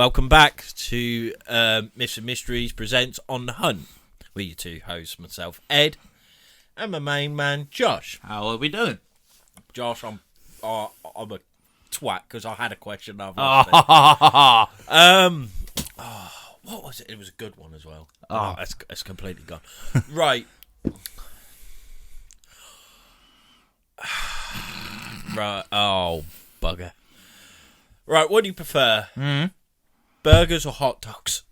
welcome back to Myths and Mysteries presents On the Hunt. We're your two hosts, myself, Ed, and my main man, Josh. How are we doing? Josh, I'm a twat because I had a question. I've Oh, what was it? It was a good one as well. Oh. It's completely gone. Right. Right. Oh, bugger. Right, what do you prefer? Burgers or hot dogs?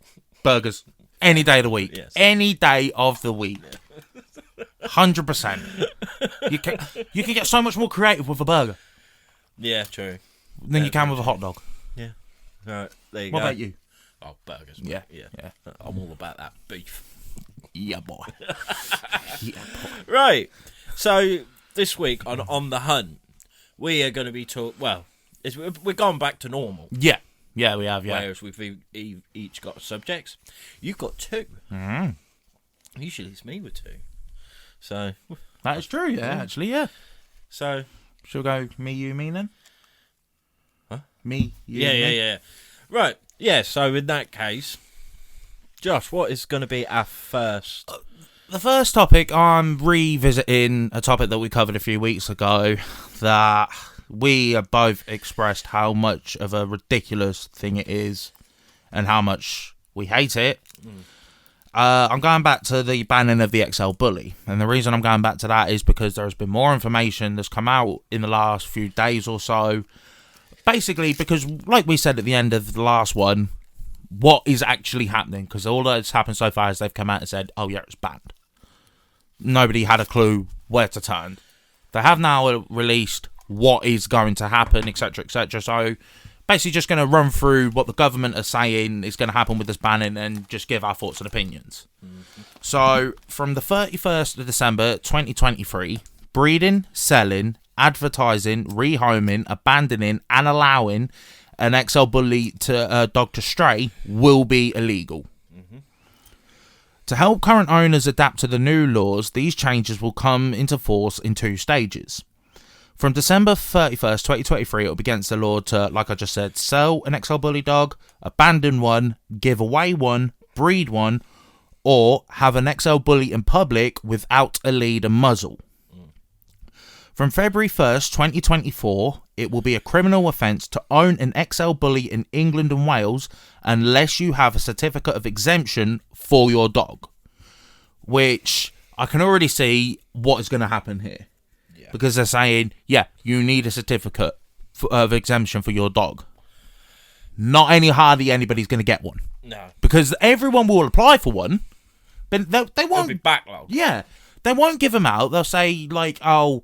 burgers. Any day of the week. Yes. Any day of the week. 100%. You can get so much more creative with a burger Yeah, true. than you can with a hot dog. Yeah. All right, there you What go. about you? Oh, burgers. Yeah. Yeah. Yeah. I'm all about that beef. Yeah, boy. Yeah, boy. Right. So this week on the Hunt, we are going to be we're going back to normal. Yeah. Yeah, we have, yeah. Whereas we've each got subjects. You've got two. Mm. Usually it's me with two. So That is true, yeah, actually, yeah. so Shall we go me, you, me then? Huh? Me, you, yeah, me? yeah. Right. Yeah, so in that case, Josh, what is going to be our first? The first topic, I'm revisiting a topic that we covered a few weeks ago that we have both expressed how much of a ridiculous thing it is and how much we hate it. I'm going back to the banning of the XL Bully, and the reason I'm going back to that is because there's been more information that's come out in the last few days or so. Basically, because like we said at the end of the last one, what is actually happening? Because all that's happened so far is they've come out and said, oh yeah, it's banned. Nobody had a clue where to turn. They have now released what is going to happen, etc., etc. So basically just going to run through what the government are saying is going to happen with this banning and just give our thoughts and opinions. So from the 31st of December 2023, breeding, selling, advertising, rehoming, abandoning and allowing an XL Bully to dog to stray will be illegal. To help current owners adapt to the new laws, these changes will come into force in two stages. From December 31st, 2023, it will be against the law to, like I just said, sell an XL Bully dog, abandon one, give away one, breed one, or have an XL Bully in public without a lead and muzzle. From February 1st, 2024, it will be a criminal offence to own an XL Bully in England and Wales unless you have a certificate of exemption for your dog. Which I can already see what is going to happen here. Yeah. Because they're saying, yeah, you need a certificate of exemption for your dog. Not hardly anybody's going to get one. No. Because everyone will apply for one, but they won't. It'll be backlogged. Yeah. They won't give them out. They'll say, like, oh,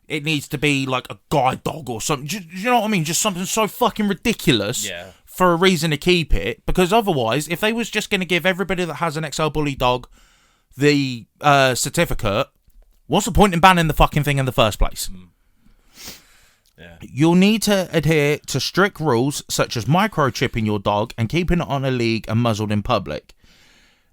it needs to be like a guide dog or something. You know what I mean? Just something so fucking ridiculous for a reason to keep it. Because otherwise, if they was just going to give everybody that has an XL Bully dog the certificate, what's the point in banning the fucking thing in the first place? Yeah. You'll need to adhere to strict rules such as microchipping your dog and keeping it on a leash and muzzled in public.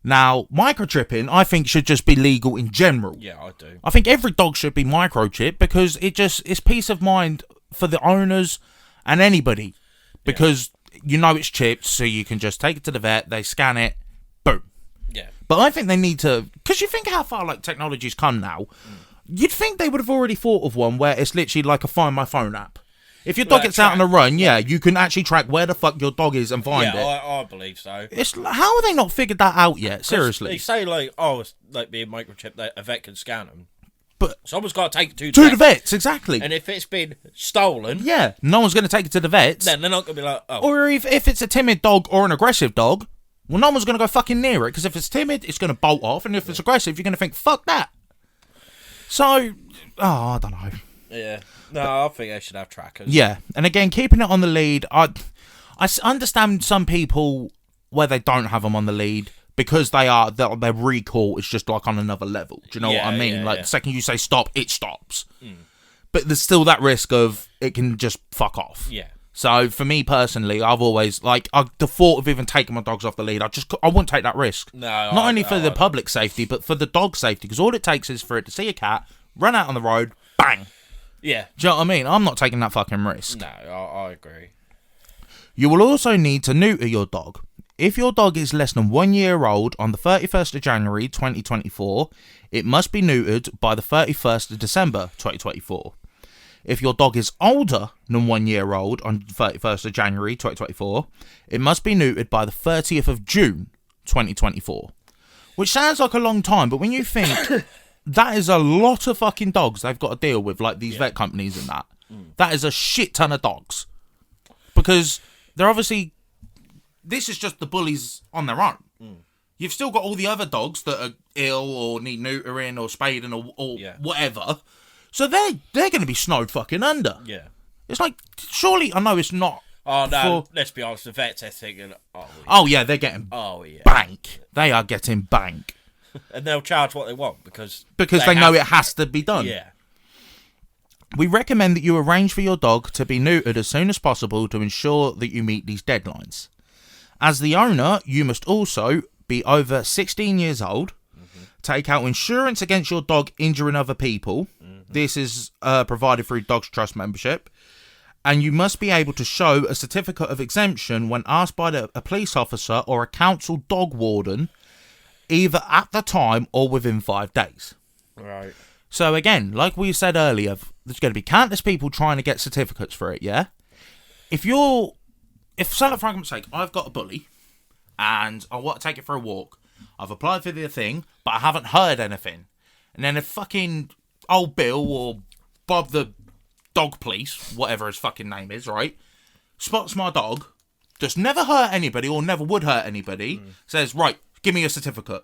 Now, microchipping, I think, should just be legal in general. Yeah, I do. I think every dog should be microchipped because it's peace of mind for the owners and anybody. Because you know it's chipped, so you can just take it to the vet, they scan it, boom. Yeah. But I think they need to... Because you think how far like technology's come now, you'd think they would have already thought of one where it's literally like a Find My Phone app. If your dog gets out on a run, you can actually track where the fuck your dog is and find it. Yeah, I believe so. It's how have they not figured that out yet? Seriously. They say like, oh, it's like being microchipped, that a vet can scan them. But someone's got to take it to the vets, exactly. And if it's been stolen, no one's going to take it to the vets. Then they're not going to be like, oh. Or if it's a timid dog or an aggressive dog, well, no one's going to go fucking near it because if it's timid, it's going to bolt off, and if it's aggressive, you're going to think, fuck that. So, I don't know. Yeah. No, I think they should have trackers. Yeah, and again, keeping it on the lead, I understand some people where they don't have them on the lead because their recall is just like on another level. Do you know what I mean? The second you say stop, it stops. But there's still that risk of it can just fuck off. Yeah. So for me personally, I've always the thought of even taking my dogs off the lead. I wouldn't take that risk. No. Not only for the public safety, but for the dog safety, because all it takes is for it to see a cat, run out on the road, bang. Yeah. Do you know what I mean? I'm not taking that fucking risk. No, I agree. You will also need to neuter your dog. If your dog is less than 1 year old on the 31st of January 2024, it must be neutered by the 31st of December 2024. If your dog is older than 1 year old on the 31st of January 2024, it must be neutered by the 30th of June 2024. Which sounds like a long time, but when you think that is a lot of fucking dogs they've got to deal with, like these vet companies and that. That is a shit ton of dogs. Because they're obviously... This is just the bullies on their own. You've still got all the other dogs that are ill or need neutering or spading or whatever. So they're going to be snowed fucking under. Yeah. It's like, surely, I know it's not... Oh, no, let's be honest, the vets are thinking, oh, yeah, they're getting bank. They are getting bank. And they'll charge what they want because they know it has to be done. Yeah. We recommend that you arrange for your dog to be neutered as soon as possible to ensure that you meet these deadlines. As the owner, you must also be over 16 years old, take out insurance against your dog injuring other people. This is provided through Dogs Trust membership. And you must be able to show a certificate of exemption when asked by a police officer or a council dog warden, either at the time or within 5 days. Right. So again, like we said earlier, there's going to be countless people trying to get certificates for it, yeah? If, say, for argument's sake, I've got a bully and I want to take it for a walk. I've applied for the thing, but I haven't heard anything. And then if fucking old Bill or Bob the dog police, whatever his fucking name is, right, spots my dog, just never hurt anybody or never would hurt anybody, says, right, give me a certificate.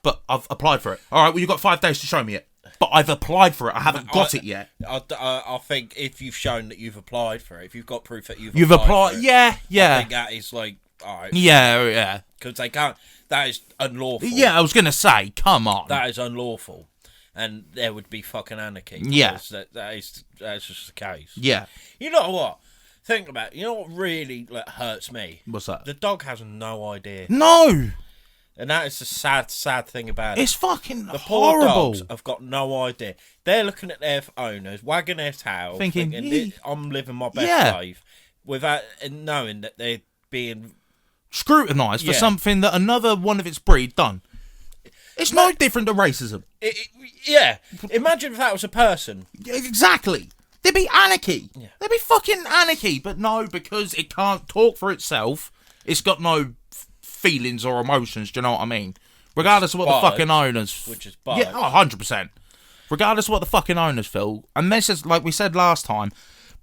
But I've applied for it. All right, well, you've got 5 days to show me it. But I've applied for it. I haven't got it yet. I think if you've shown that you've applied for it, if you've got proof that you've applied, for it, yeah. I think that is like, all right. Yeah. Because they can't, that is unlawful. Yeah, I was going to say, come on. That is unlawful. And there would be fucking anarchy. Yeah. That's just the case. Yeah. You know what? Think about it. You know what really hurts me? What's that? The dog has no idea. No! And that is the sad thing about it. It's fucking the poor horrible. dogs have got no idea. They're looking at their owners, wagging their tail, thinking I'm living my best life, without knowing that they're being scrutinised for something that another one of its breed done. It's no different to racism. Imagine if that was a person. Exactly. There'd be anarchy. Yeah. There'd be fucking anarchy. But no, because it can't talk for itself, it's got no feelings or emotions, do you know what I mean? Regardless of what the fucking owners... Which is bollocks. Yeah, 100%. Regardless of what the fucking owners feel. And this is, like we said last time,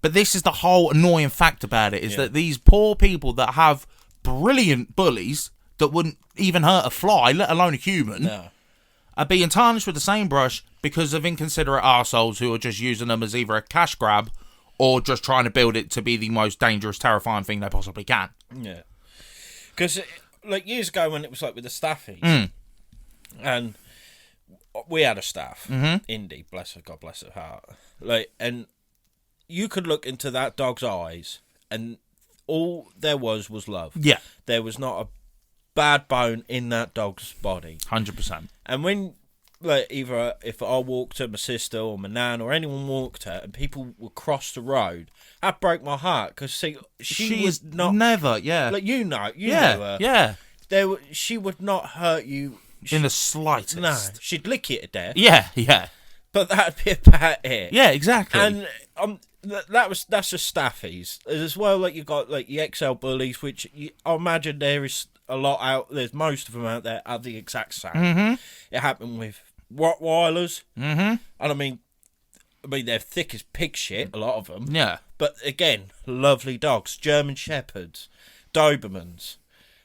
but this is the whole annoying fact about it, is that these poor people that have brilliant bullies that wouldn't even hurt a fly, let alone a human, are being tarnished with the same brush because of inconsiderate arseholes who are just using them as either a cash grab or just trying to build it to be the most dangerous, terrifying thing they possibly can. Yeah. Because... like years ago when it was like with the staffies, and we had a staff, Indy, bless her, God bless her heart, like, and you could look into that dog's eyes, and all there was love. Yeah, there was not a bad bone in that dog's body. 100%. And when, like, either if I walked her, my sister or my nan or anyone walked her, and people would cross the road, that broke my heart because she was not never, like you know her. Yeah. She would not hurt you in the slightest. No, she'd lick you to death. Yeah. But that'd be about it. Yeah, exactly. And that's just staffies as well. Like you got like the XL bullies, which I imagine there is a lot out. There's most of them out there are the exact same. It happened with Rottweilers, and I mean they're thick as pig shit. A lot of them. Yeah. But again, lovely dogs, German Shepherds, Dobermans,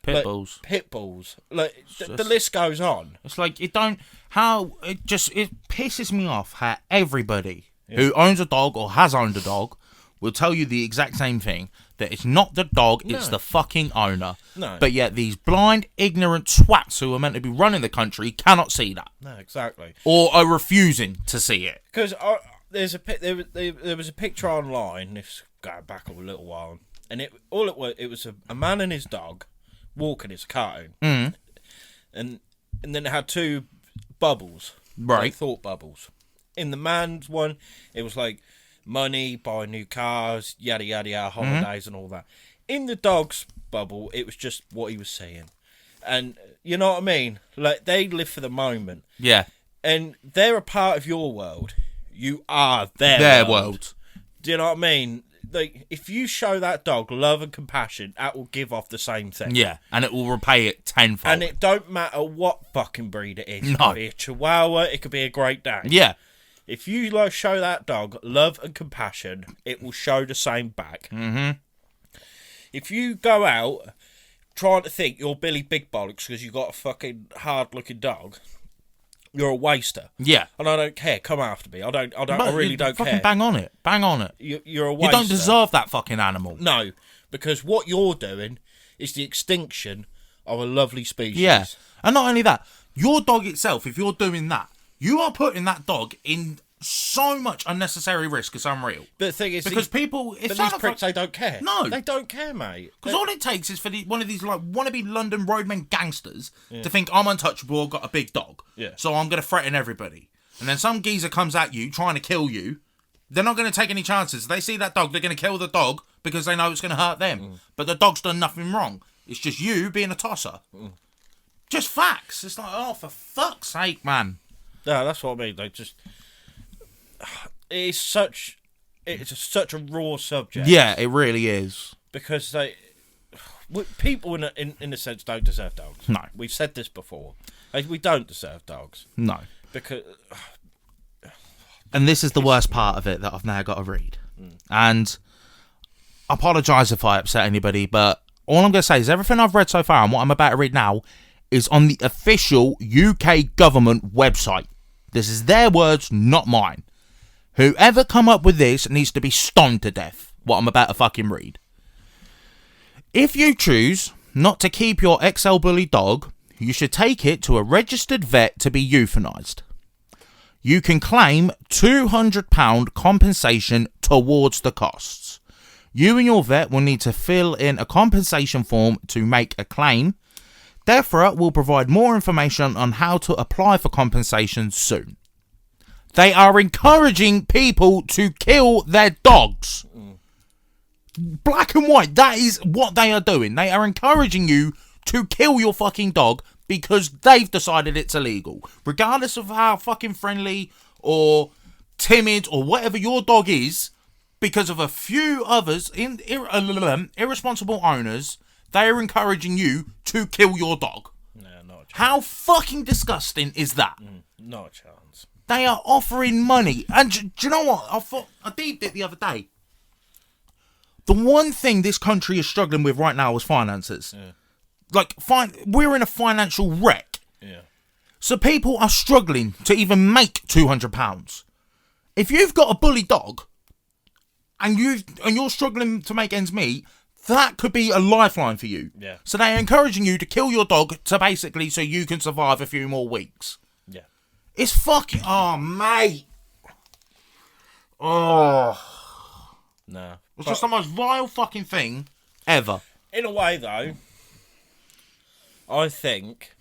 Pit bulls. Like the list goes on. It's like it pisses me off how everybody who owns a dog or has owned a dog will tell you the exact same thing, that it's not the dog, it's the fucking owner. No. But yet these blind, ignorant twats who are meant to be running the country cannot see that. No, exactly. Or are refusing to see it. Because there was a picture online, this going back a little while, and it was a man and his dog walking his cartoon, and then it had two bubbles, like thought bubbles. In the man's one, it was like money, buy new cars, yada yada yada, holidays and all that. in the dog's bubble, it was just what he was seeing. And you know what I mean? Like, they live for the moment. Yeah. And they're a part of your world. You are Their world. Do you know what I mean? Like, if you show that dog love and compassion, that will give off the same thing. Yeah, and it will repay it tenfold. And it don't matter what fucking breed it is. No. It could be a Chihuahua, it could be a Great Dane. Yeah. If you show that dog love and compassion, it will show the same back. Mm-hmm. If you go out trying to think you're Billy Big Bollocks because you've got a fucking hard-looking dog, you're a waster. Yeah. And I don't care. Come after me. I really don't fucking care. Bang on it. Bang on it. You're a waster. You don't deserve that fucking animal. No, because what you're doing is the extinction of a lovely species. Yeah. And not only that, your dog itself, if you're doing that, you are putting that dog in so much unnecessary risk. It's unreal. But the thing is, because people, but these pricks, they don't care. No, they don't care, mate. Because all it takes is for one of these like wannabe London roadmen gangsters to think I'm untouchable. I've got a big dog, so I'm going to threaten everybody. And then some geezer comes at you trying to kill you. They're not going to take any chances. They see that dog, they're going to kill the dog because they know it's going to hurt them. But the dog's done nothing wrong. It's just you being a tosser. Just facts. It's like, oh, for fuck's sake, man. No, that's what I mean. Like, just it's such a raw subject. Yeah, it really is. Because people in a sense don't deserve dogs. No, we've said this before. Like, we don't deserve dogs. No, because. And this is the worst part of it that I've now got to read. And I apologise if I upset anybody, but all I'm going to say is everything I've read so far and what I'm about to read now is on the official UK government website. This is their words, not mine. Whoever come up with this needs to be stoned to death, what I'm about to fucking read. If you choose not to keep your XL Bully dog, you should take it to a registered vet to be euthanised. You can claim £200 compensation towards the costs. You and your vet will need to fill in a compensation form to make a claim. DEFRA will provide more information on how to apply for compensation soon. They are encouraging people to kill their dogs. Black and white, that is what they are doing. They are encouraging you to kill your fucking dog because they've decided it's illegal. Regardless of how fucking friendly or timid or whatever your dog is, because of a few others, irresponsible owners, they are encouraging you to kill your dog. No, not a chance. How fucking disgusting is that? Not a chance. They are offering money. And do you know what? I deeped it the other day. The one thing this country is struggling with right now is finances. Yeah. Like, we're in a financial wreck. Yeah. So people are struggling to even make £200. If you've got a bully dog and you're struggling to make ends meet, that could be a lifeline for you. Yeah. So they're encouraging you to kill your dog to basically so you can survive a few more weeks. Yeah. It's fucking... Oh, mate. Oh. No. It's just the most vile fucking thing ever. In a way, though, I think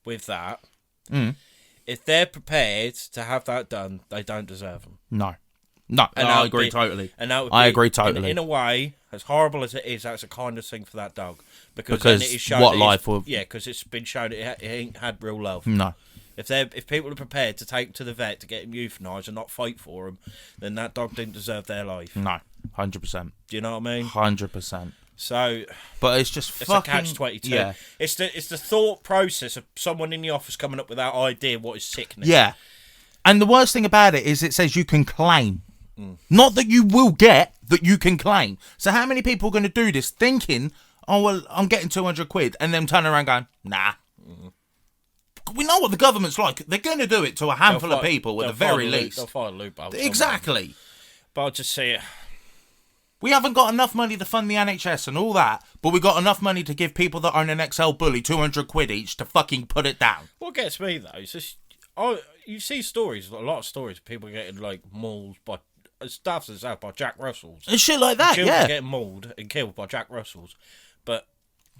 with that, if they're prepared to have that done, they don't deserve them. No. No, And I agree totally. And that would I be, agree totally. In a way, as horrible as it is, that's a kindest thing for that dog. Because then it is shown what that life will... Yeah, because it's been shown it ain't had real love. No. If people are prepared to take him to the vet to get him euthanised and not fight for him, then that dog didn't deserve their life. No. 100%. Do you know what I mean? 100%. So... But it's just It's fucking... a catch-22. Yeah. It's the thought process of someone in the office coming up with that idea what is sickening. Yeah. And the worst thing about it is it says you can claim. Not that you will get, that you can claim. So how many people are going to do this thinking, oh, well, I'm getting 200 quid, and then turn around going, nah. We know what the government's like. They're going to do it to a handful of people at the very least. They'll find a loophole. Exactly. But I'll just see it. We haven't got enough money to fund the NHS and all that, but we got enough money to give people that own an XL Bully 200 quid each to fucking put it down. What gets me, though, is just... you see stories, a lot of stories of people getting, like, mauled by... Stuff that's out by Jack Russells. And shit like that, Children getting mauled and killed by Jack Russells. But...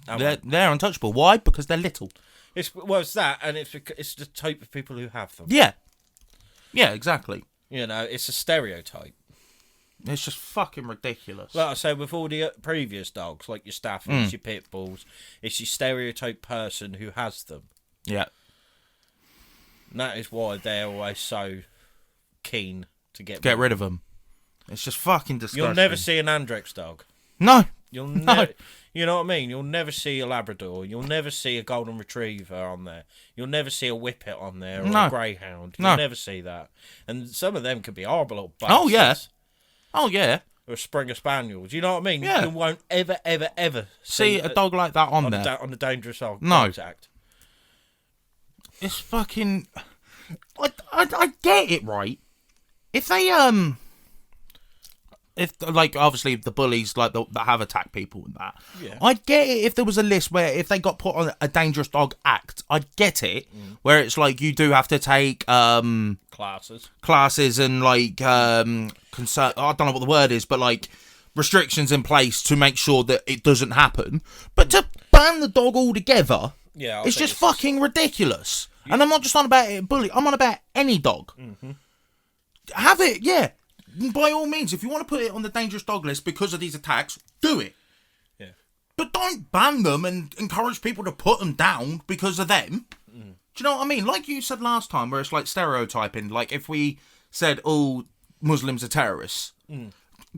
They're untouchable. Why? Because they're little. It's that, and it's the type of people who have them. Yeah. Yeah, exactly. You know, it's a stereotype. It's just fucking ridiculous. Like I said, with all the previous dogs, like your Staffies, your Pit Bulls, it's your stereotype person who has them. Yeah. And that is why they're always so keen to get Rid of them. It's just fucking disgusting. You'll never see an Andrex dog. No. You'll never. You know what I mean? You'll never see a Labrador. You'll never see a Golden Retriever on there. You'll never see a Whippet on there or a Greyhound. You'll never see that. And some of them could be horrible little bastards. Oh, yeah. Oh, yeah. Or a Springer Spaniel. Do you know what I mean? Yeah. You won't ever see a dog like that on there. On the Dangerous Dogs Act. It's fucking... I get it, right? If they, if, like, obviously the bullies, like, that have attacked people and that. Yeah. I'd get it if there was a list where if they got put on a Dangerous Dog Act, I'd get it, where it's like you do have to take, classes and, like, concern, I don't know what the word is, but, like, restrictions in place to make sure that it doesn't happen. But to ban the dog altogether, it's just fucking ridiculous. And I'm not just on about it, bully, I'm on about any dog. Mm-hmm. Have it, yeah. By all means, if you want to put it on the dangerous dog list because of these attacks, do it. Yeah. But don't ban them and encourage people to put them down because of them. Do you know what I mean? Like you said last time, where it's like stereotyping. Like if we said, oh, Muslims are terrorists.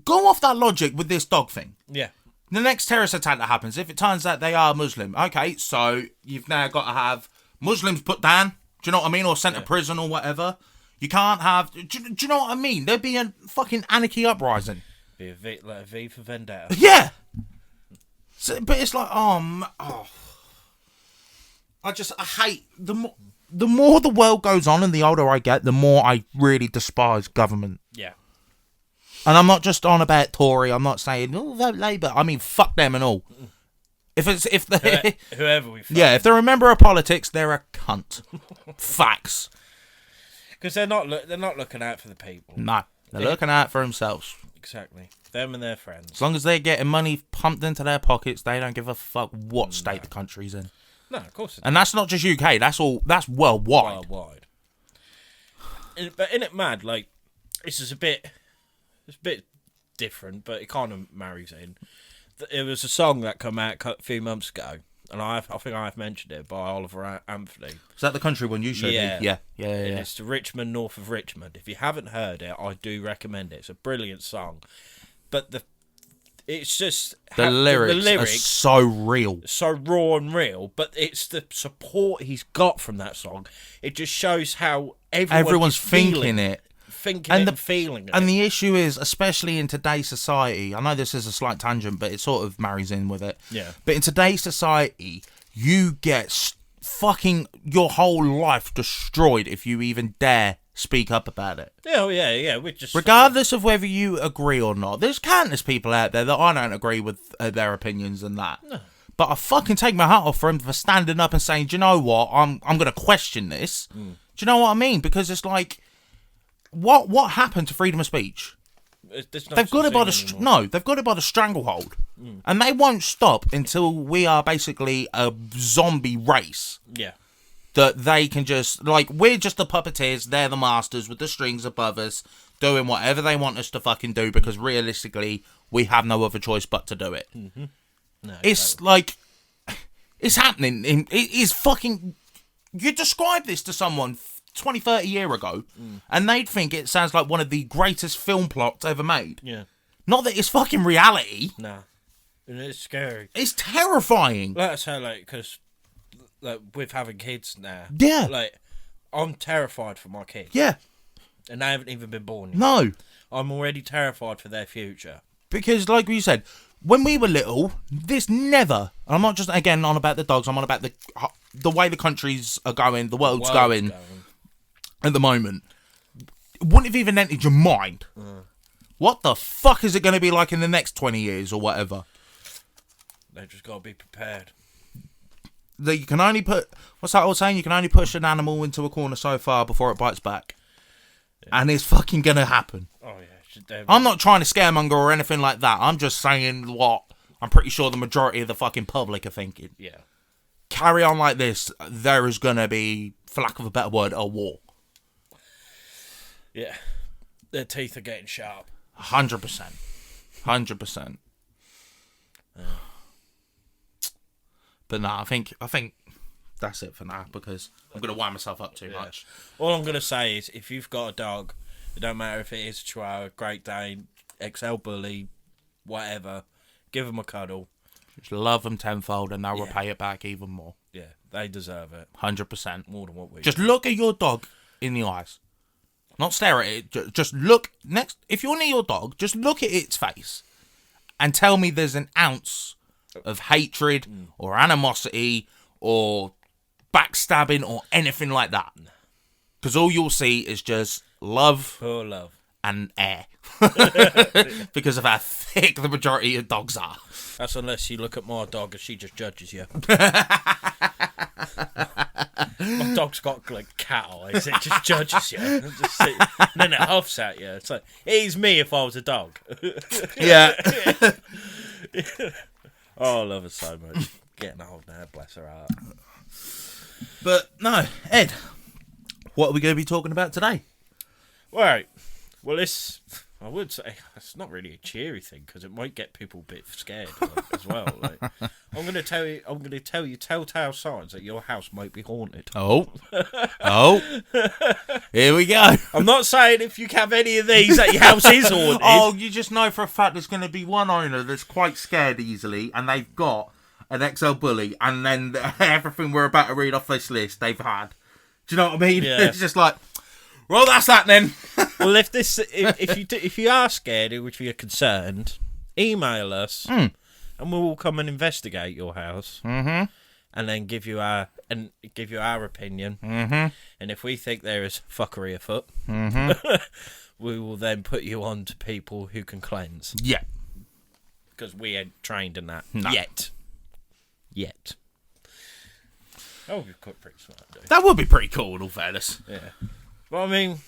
Go off that logic with this dog thing. Yeah. The next terrorist attack that happens, if it turns out they are Muslim, okay, so you've now got to have Muslims put down. Do you know what I mean? Or sent to prison or whatever. You can't have... Do you know what I mean? There'd be a fucking anarchy uprising. Be a V for Vendetta. Yeah! So, but it's like, I hate... The more the world goes on and the older I get, the more I really despise government. Yeah. And I'm not just on about Tory. I'm not saying, oh, vote Labour. I mean, fuck them and all. If they... Whoever we fuck. Yeah, if they're a member of politics, they're a cunt. Facts. Because they're not looking out for the people. No, they're looking out for themselves. Exactly. Them and their friends. As long as they're getting money pumped into their pockets, they don't give a fuck what state the country's in. No, of course. And that's not just UK. That's worldwide. Worldwide. But in it mad, like this is a bit different, but it kind of marries in. It was a song that came out a few months ago. And I think I've mentioned it by Oliver Anthony. Is that the country one you showed me? Yeah. It's to Richmond, north of Richmond. If you haven't heard it, I do recommend it. It's a brilliant song. But it's just... The lyrics are so real. So raw and real. But it's the support he's got from that song. It just shows how everyone's thinking it. Feeling it. And the issue is, especially in today's society, I know this is a slight tangent, but it sort of marries in with it. Yeah. But in today's society, you get fucking your whole life destroyed if you even dare speak up about it. Yeah. Regardless of whether you agree or not. There's countless people out there that I don't agree with their opinions and that. No. But I fucking take my hat off for them for standing up and saying, do you know what? I'm going to question this. Do you know what I mean? Because it's like... What happened to freedom of speech? They've got it by the stranglehold, and they won't stop until we are basically a zombie race. Yeah, that they can just we're just the puppeteers. They're the masters with the strings above us, doing whatever they want us to fucking do because realistically we have no other choice but to do it. Mm-hmm. No, it's like it's happening. It is fucking. You describe this to someone 20, 30 years ago, and they'd think it sounds like one of the greatest film plots ever made. Yeah. Not that it's fucking reality. Nah. It's scary. It's terrifying. That's how, because with having kids now. Yeah. I'm terrified for my kids. Yeah. And they haven't even been born yet. No. I'm already terrified for their future. Because, like we said, when we were little, this never... I'm not just, again, on about the dogs. I'm on about the way the countries are going, the world's going at the moment. It wouldn't have even entered your mind. What the fuck is it going to be like in the next 20 years or whatever? They just got to be prepared. You can only put... What's that old saying? You can only push an animal into a corner so far before it bites back. Yeah. And it's fucking going to happen. Oh, yeah. I'm not trying to scaremonger or anything like that. I'm just saying what I'm pretty sure the majority of the fucking public are thinking. Yeah. Carry on like this, there is going to be, for lack of a better word, a war. Yeah. Their teeth are getting sharp. 100%. 100%. But no, I think that's it for now because I'm going to wind myself up too much. All I'm going to say is if you've got a dog, it don't matter if it is a Chihuahua, Great Dane, XL Bully, whatever, give them a cuddle. Just love them tenfold and they'll repay it back even more. Yeah, they deserve it. 100%. More than what we Just do. look at your dog in the eyes. Not stare at it. Just look next. If you're near your dog, just look at its face and tell me there's an ounce of hatred or animosity or backstabbing or anything like that. Because all you'll see is just love Pure love. and air. Because of how thick the majority of dogs are. That's unless you look at my dog and she just judges you. My dog's got like cat eyes. It just judges you. And then it huffs at you. It's like, he's me if I was a dog. Yeah. Oh, I love her so much. Getting old now, bless her heart. But no, Ed, what are we going to be talking about today? Right. Well, I would say it's not really a cheery thing because it might get people a bit scared as well. Like, I'm going to tell you telltale signs that your house might be haunted. Oh, here we go. I'm not saying if you have any of these that your house is haunted. Oh, you just know for a fact there's going to be one owner that's quite scared easily, and they've got an XL Bully, and then everything we're about to read off this list they've had. Do you know what I mean? Yeah. It's just like, well, that's that then. Well, if you are scared or if you're concerned, email us and we'll come and investigate your house and then give you our opinion. And if we think there is fuckery afoot, we will then put you on to people who can cleanse. Yeah. Because we ain't trained in that No. yet. That would be pretty smart, dude. That would be pretty cool, in all fairness. Yeah. Well, I mean,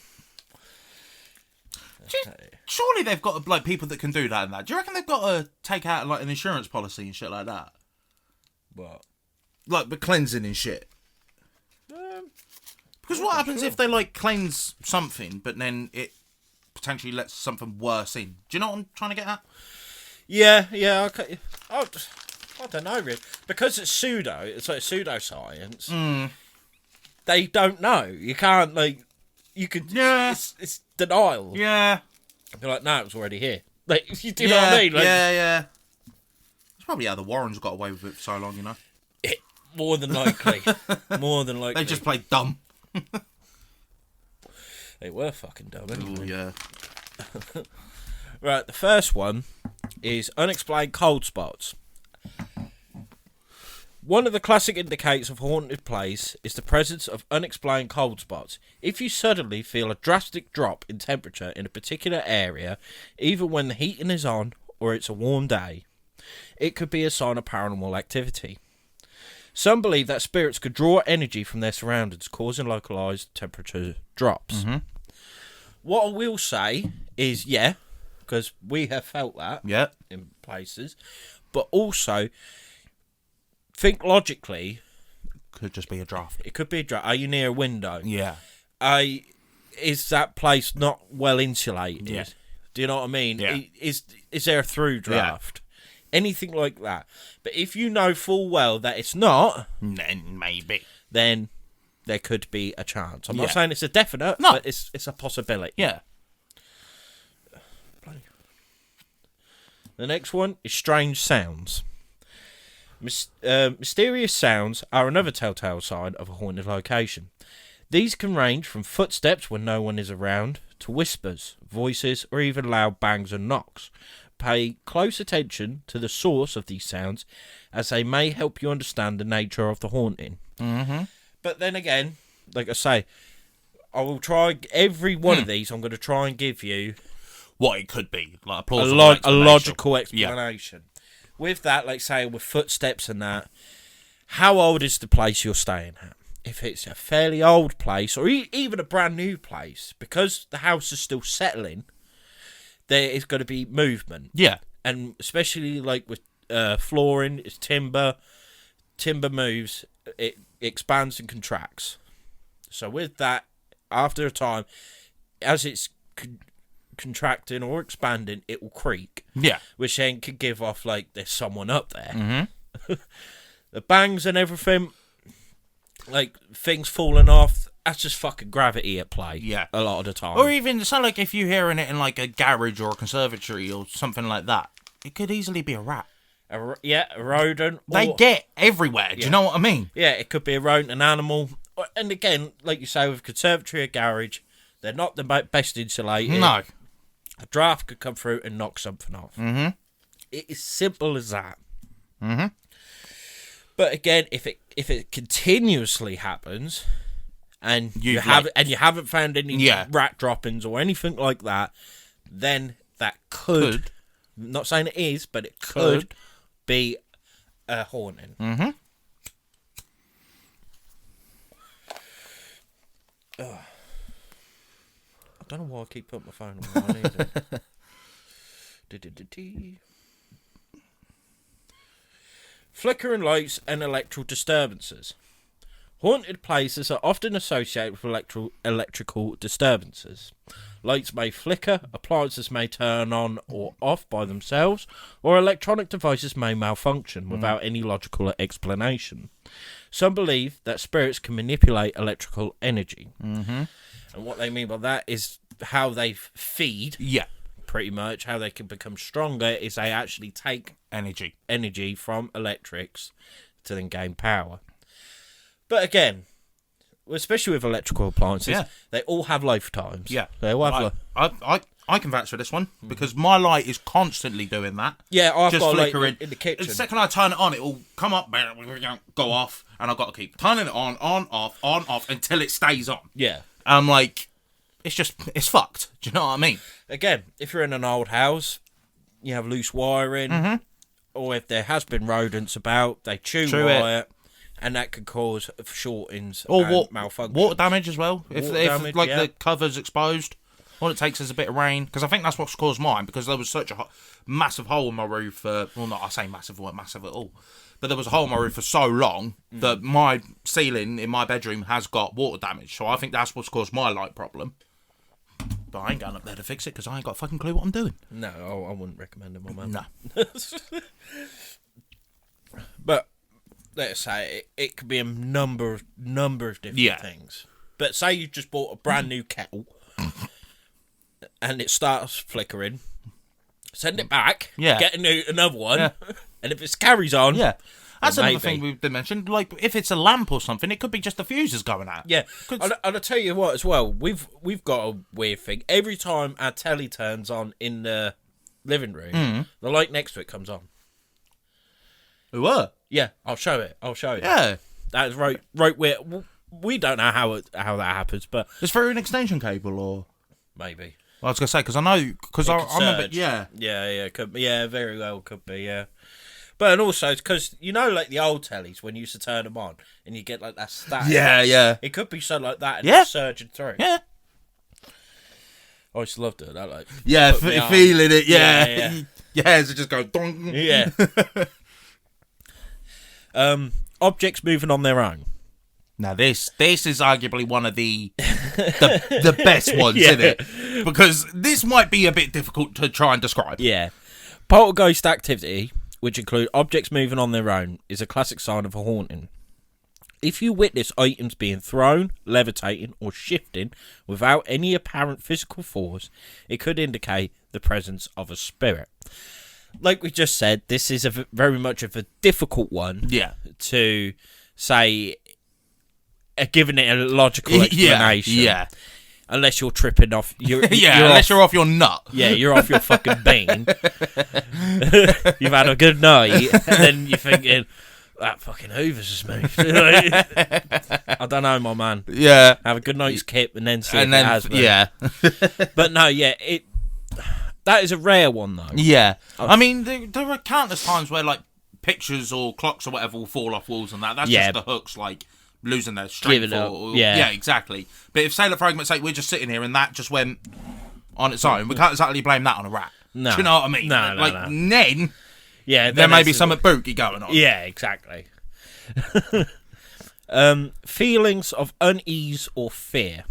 Surely they've got like people that can do that and that. Do you reckon they've got to take out like an insurance policy and shit like that? what? Like the cleansing and shit. Because what happens if they like cleanse something, but then it potentially lets something worse in? Do you know what I'm trying to get at? Yeah. Okay. I don't know, really, because it's like pseudoscience. They don't know. You can't you could. Yeah. It's denial. Yeah. They're like, no, it was already here. Like, you know what I mean? Like, yeah. It's probably how the Warrens got away with it for so long, you know. More than likely. They just played dumb. They were fucking dumb. Anyway. Oh yeah. Right, the first one is unexplained cold spots. One of the classic indicators of a haunted place is the presence of unexplained cold spots. If you suddenly feel a drastic drop in temperature in a particular area, even when the heating is on or it's a warm day, it could be a sign of paranormal activity. Some believe that spirits could draw energy from their surroundings, causing localised temperature drops. What I will say is, yeah, because we have felt that in places, but also think logically. Could just be a draft. It could be a draft. Are you near a window? Yeah. Is that place not well insulated? Yeah. Do you know what I mean? Yeah. Is there a through draft? Anything like that. But if you know full well that it's not, Then maybe. then there could be a chance. I'm not Yeah. saying it's a definite, No. but it's a possibility. Yeah. The next one is strange sounds. Mysterious sounds are another telltale sign of a haunted location. These can range from footsteps when no one is around to whispers, voices, or even loud bangs and knocks. Pay close attention to the source of these sounds, as they may help you understand the nature of the haunting. But then again, like I say, I will try every one of these. I'm going to try and give you What it could be, like a a plausible explanation. logical explanation. With that, like say with footsteps and that, how old is the place you're staying at? If it's a fairly old place or even a brand new place, because the house is still settling, there is going to be movement. Yeah. And especially like with flooring, it's timber moves, it expands and contracts. So with that, after a time, as it's contracting or expanding, it will creak. Yeah. Which then could give off, like, there's someone up there. Mm-hmm. The bangs and everything, like, things falling off, that's just fucking gravity at play. Yeah. A lot of the time. Or even, it's not like if you're hearing it in, like, a garage or a conservatory or something like that, it could easily be a rat. A rodent. They get everywhere. Do you know what I mean? Yeah, it could be a rodent, an animal. And again, like you say, with conservatory or garage, they're not the best insulated. No. A draft could come through and knock something off. Mm-hmm. It is simple as that. Mm-hmm. But again, if it continuously happens, and you haven't found any rat droppings or anything like that, then that could. I'm not saying it is, but it could be a haunting. Mm-hmm. I don't know why I keep putting my phone on. I need it. Flickering lights and electrical disturbances. Haunted places are often associated with electrical disturbances. Lights may flicker, appliances may turn on or off by themselves, or electronic devices may malfunction without any logical explanation. Some believe that spirits can manipulate electrical energy. Mm-hmm. And what they mean by that is how they feed. Yeah. Pretty much. How they can become stronger is they actually take energy from electrics to then gain power. But again, especially with electrical appliances, they all have lifetimes. Yeah. They all have I can vouch for this one because my light is constantly doing that. Yeah, I've just got flickering in the kitchen. The second I turn it on, it will come up, go off, and I've got to keep turning it on, off until it stays on. Yeah. I'm like, it's fucked. Do you know what I mean? Again, if you're in an old house, you have loose wiring, or if there has been rodents about, they chew wire. And that could cause shortings or malfunction. Water damage as well. If Damage, the cover's exposed, all it takes is a bit of rain. Because I think that's what's caused mine. Because there was such a massive hole in my roof. Well, not I say massive, weren't massive at all. But there was a hole in my roof for so long that my ceiling in my bedroom has got water damage. So I think that's what's caused my light problem. But I ain't going up there to fix it because I ain't got a fucking clue what I'm doing. No, I wouldn't recommend it, my man. No. But let's say it could be a number of different things. But say you just bought a brand new kettle and it starts flickering, send it back, get another one, and if it carries on, that's another thing we did mention. Like if it's a lamp or something, it could be just the fuses going out. Yeah, and I'll tell you what as well. We've got a weird thing. Every time our telly turns on in the living room, the light next to it comes on. What? Yeah, I'll show it. Yeah, that's right where we don't know how that happens, but it's through an extension cable or maybe. Well, I was gonna say because I know because I remember. Yeah, could be. Yeah, very well could be. Yeah, but and also because like the old tellies when you used to turn them on and you get like that static. Yeah. It could be something like that and it's surging through. Yeah. I just loved it. That like feeling it. Yeah. Yeah, so just go dong. Yeah. Objects moving on their own. Now this is arguably one of the best ones, isn't it? Because this might be a bit difficult to try and describe. Yeah. Poltergeist activity, which include objects moving on their own, is a classic sign of a haunting. If you witness items being thrown, levitating, or shifting without any apparent physical force, it could indicate the presence of a spirit. Like we just said, this is very much of a difficult one to say, giving it a logical explanation. Yeah. Unless you're tripping off. Unless you're off your nut. Yeah, you're off your fucking bean. You've had a good night, and then you're thinking, that fucking Hoover's just moved. I don't know, my man. Yeah. Have a good night's kip, and then see if it has moved. Yeah. But no, that is a rare one, though. Yeah. I mean, there are countless times where, like, pictures or clocks or whatever will fall off walls and that. That's just the hooks, like, losing their strength. Yeah, exactly. But if, say, for argument's sake, we're just sitting here and that just went on its own, we can't exactly blame that on a rat. No. Do you know what I mean? No. Then there may be something booky going on. Yeah, exactly. Feelings of unease or fear.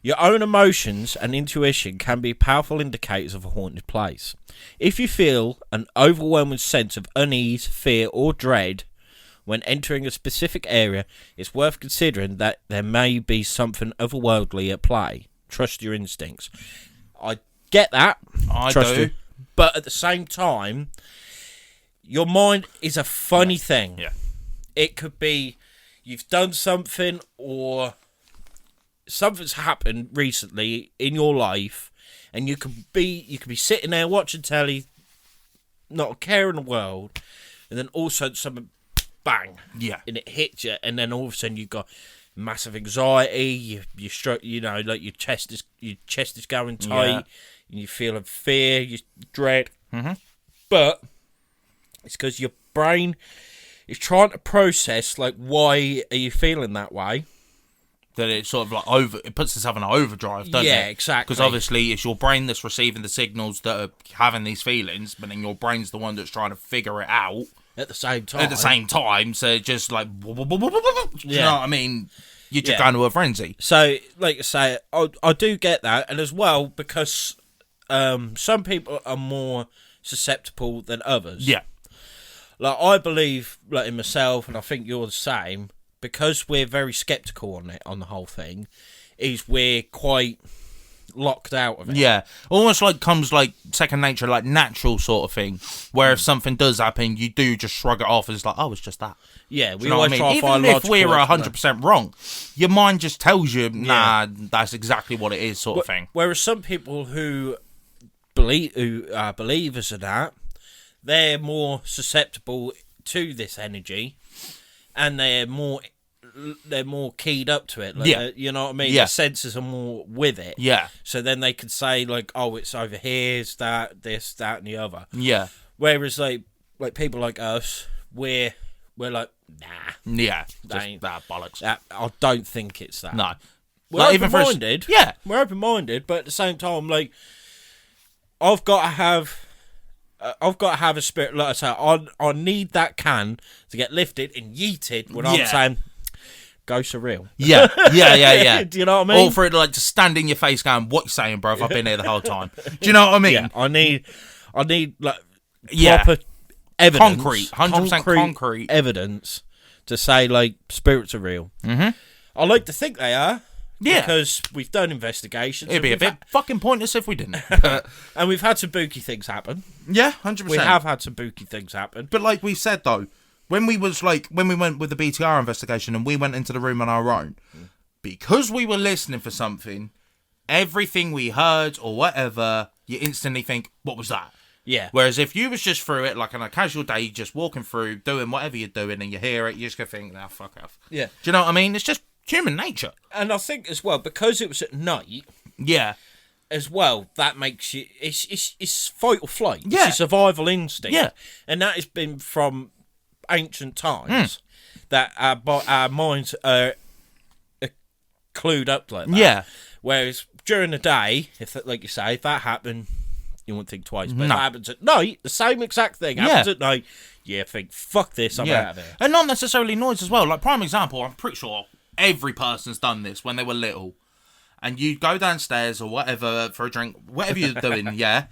Your own emotions and intuition can be powerful indicators of a haunted place. If you feel an overwhelming sense of unease, fear, or dread when entering a specific area, it's worth considering that there may be something otherworldly at play. Trust your instincts. I get that. I Trust do. it. But at the same time, your mind is a funny thing. Yeah. It could be you've done something or something's happened recently in your life, and you could be sitting there watching telly, not a care in the world, and then all of a sudden something bang, Yeah. and it hits you, and then all of a sudden you've got massive anxiety, you stroke, like your chest is going tight, Yeah. and you feel a fear, you dread, Mhm. but it's because your brain is trying to process like why are you feeling that way. That it sort of like it puts itself in an overdrive, doesn't it? Yeah, exactly. Because obviously it's your brain that's receiving the signals that are having these feelings, but then your brain's the one that's trying to figure it out At the same time. at the same time. So it's just like, you know what I mean? You're just Yeah. going to a frenzy. So, like I say, I do get that, and as well because some people are more susceptible than others. Yeah. Like I believe, like in myself, and I think you're the same. Because we're very sceptical on the whole thing, is we're quite locked out of it. Yeah. Almost like comes like second nature, like natural sort of thing. Where if something does happen, you do just shrug it off as like, oh, it's just that. Yeah, Do we you know what always I mean? try to find Even if logical we're explanation. 100% wrong, your mind just tells you, nah, that's exactly what it is, sort of thing. Whereas some people who are believers of that, they're more susceptible to this energy, and they're more keyed up to it. Like, Yeah. you know what I mean. Yeah. The senses are more with it. Yeah. So then they could say like, oh, it's over here, it's that, this, that, and the other. Yeah. Whereas like people like us, we're like, nah, Yeah. Just ain't- that bollocks. I don't think it's that. No. We're Like, even for us- open-minded. Yeah. We're open-minded, but at the same time, like, I've got to have a spirit. Like I say, I need that can to get lifted and yeeted when I'm Yeah. saying, go surreal. Yeah. Yeah. Do you know what I mean? Or for it to like to stand in your face going, what you saying, bro? I've been here the whole time. Do you know what I mean? Yeah, I need like Yeah. proper evidence, Concrete, 100% concrete. evidence to say like spirits are real. Mm-hmm. I like to think they are. Yeah. Because we've done investigations. It'd be a and bit fucking pointless if we didn't. and we've had some spooky things happen. Yeah, 100%. We have had some spooky things happen. But like we said though, when we went with the BTR investigation and we went into the room on our own, because we were listening for something, everything we heard or whatever, you instantly think, what was that? Yeah. Whereas if you was just through it, like on a casual day, just walking through, doing whatever you're doing, and you hear it, you just go think, nah, fuck off. Yeah. Do you know what I mean? It's just human nature. And I think as well, because it was at night Yeah. as well, that makes you it's fight or flight. Yeah. It's a survival instinct. Yeah. And that has been from ancient times that our minds are clued up like that. Yeah. Whereas during the day, if like you say, if that happened, you wouldn't think twice. But if No. it happens at night, the same exact thing happens at night. You think, fuck this, I'm out of here. And not necessarily noise as well. Like, prime example, I'm pretty sure every person's done this when they were little. And you go downstairs or whatever for a drink, whatever you're doing, yeah,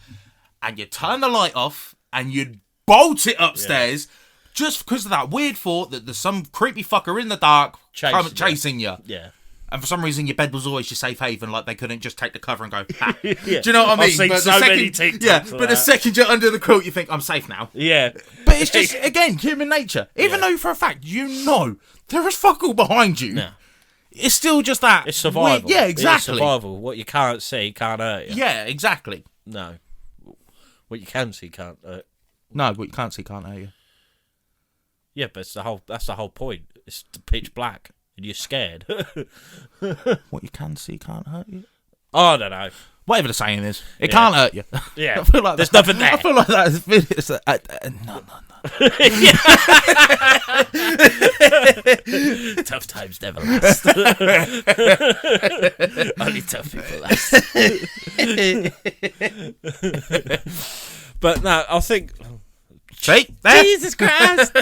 and you turn the light off and you bolt it upstairs just because of that weird thought that there's some creepy fucker in the dark chasing you. Yeah. And for some reason, your bed was always your safe haven. Like, they couldn't just take the cover and go, ha. Yeah. Do you know what I mean? I've seen But so many TikToks yeah, of but the that. second you're under the quilt, you think, I'm safe now. Yeah. But it's just, again, human nature. Even though for a fact, you know, there is fuck all behind you. No. It's still just that. It's survival. Yeah, It's exactly. survival. What you can't see can't hurt you. Yeah, exactly. No. What you can see can't hurt. No, what you can't see can't hurt you. Yeah, but that's the whole point. It's the pitch black and you're scared. What you can see can't hurt you. I don't know. Whatever the saying is, it Yeah. can't hurt you. Yeah. I feel like There's that- nothing there. I feel like that. It's no. Tough times never last. Only tough people last. But no, I think See? There? Jesus Christ.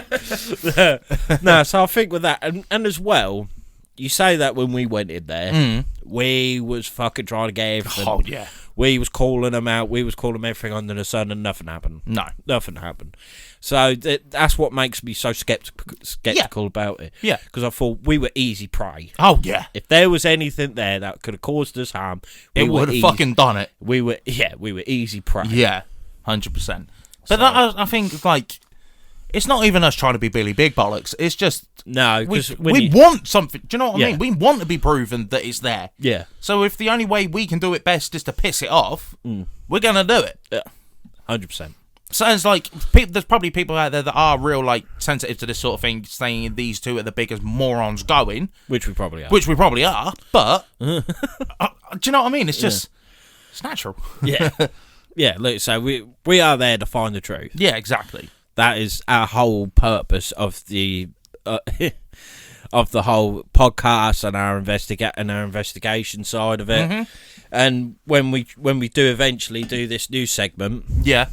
No, so I think with that, and as well, you say that when we went in there, we was fucking trying to get everything. Oh, yeah. We was calling them out. We was calling them everything under the sun, and nothing happened. No. Nothing happened. So that's what makes me so skeptical about it. Yeah. Because I thought we were easy prey. Oh, yeah. If there was anything there that could have caused us harm, It would have fucking done it. We were easy prey. Yeah, 100%. But that, I think, like, it's not even us trying to be Billy Big Bollocks. It's just No, we because want something. Do you know what I Yeah. mean? We want to be proven that it's there. Yeah. So if the only way we can do it best is to piss it off, we're gonna do it. Yeah. 100%. So it's like there's probably people out there that are real like sensitive to this sort of thing, saying these two are the biggest morons going, Which we probably are. which we probably are. But do you know what I mean? It's just it's natural. Yeah. Yeah, look, so we are there to find the truth. Yeah, exactly. That is our whole purpose of the of the whole podcast and our investigation side of it. And when we do eventually do this new segment, Yeah.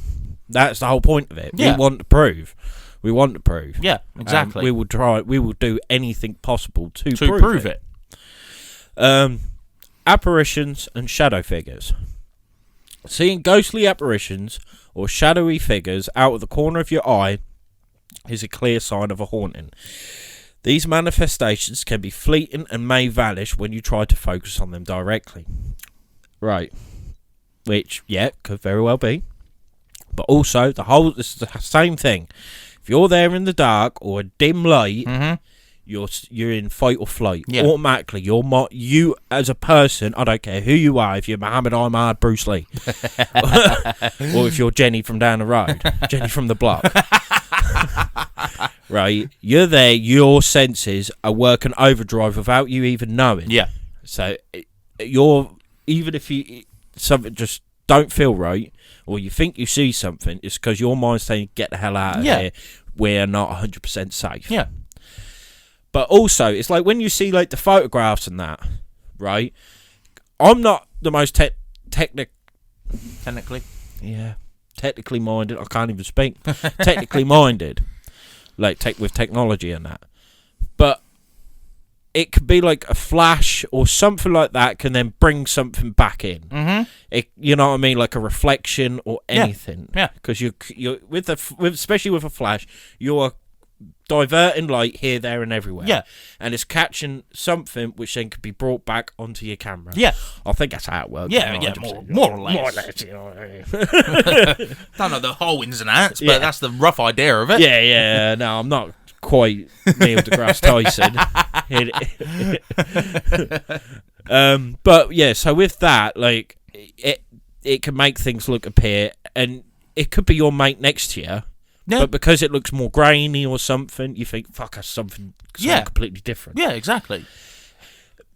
that's the whole point of it. Yeah. We want to prove. We want to prove. Yeah, exactly. We will try. We will do anything possible to prove it. Apparitions and shadow figures. Seeing ghostly apparitions or shadowy figures out of the corner of your eye is a clear sign of a haunting. These manifestations can be fleeting and may vanish when you try to focus on them directly. Right. Which, yeah, could very well be. But also, this is the same thing. If you're there in the dark or a dim light, you're in fight or flight. Yeah. Automatically, you as a person, I don't care who you are, if you're Muhammad Ahmad, Bruce Lee, or if you're Jenny from down the road, Jenny from the block, right? You're there. Your senses are working overdrive without you even knowing. Yeah. So even if something just don't feel right, or you think you see something, it's because your mind's saying, "Get the hell out of here. We're not 100% safe." Yeah. But also, it's like when you see like the photographs and that, right? I'm not the most technically minded. I can't even speak. Technically minded, like with technology and that. But it could be like a flash or something like that can then bring something back in. You know what I mean, like a reflection or anything. Yeah. Because you're especially with a flash, you're diverting light here, there, and everywhere. Yeah. And it's catching something which then could be brought back onto your camera. Yeah. I think that's how it works. Yeah, more or less. More or less, you know what I mean? Don't know the whole ins and outs, but that's the rough idea of it. Yeah. No, I'm not quite Neil deGrasse Tyson. But yeah, so with that, like it can make things appear, and it could be your mate next to you. Yeah. But because it looks more grainy or something, you think, fuck, that's something completely different. Yeah, exactly.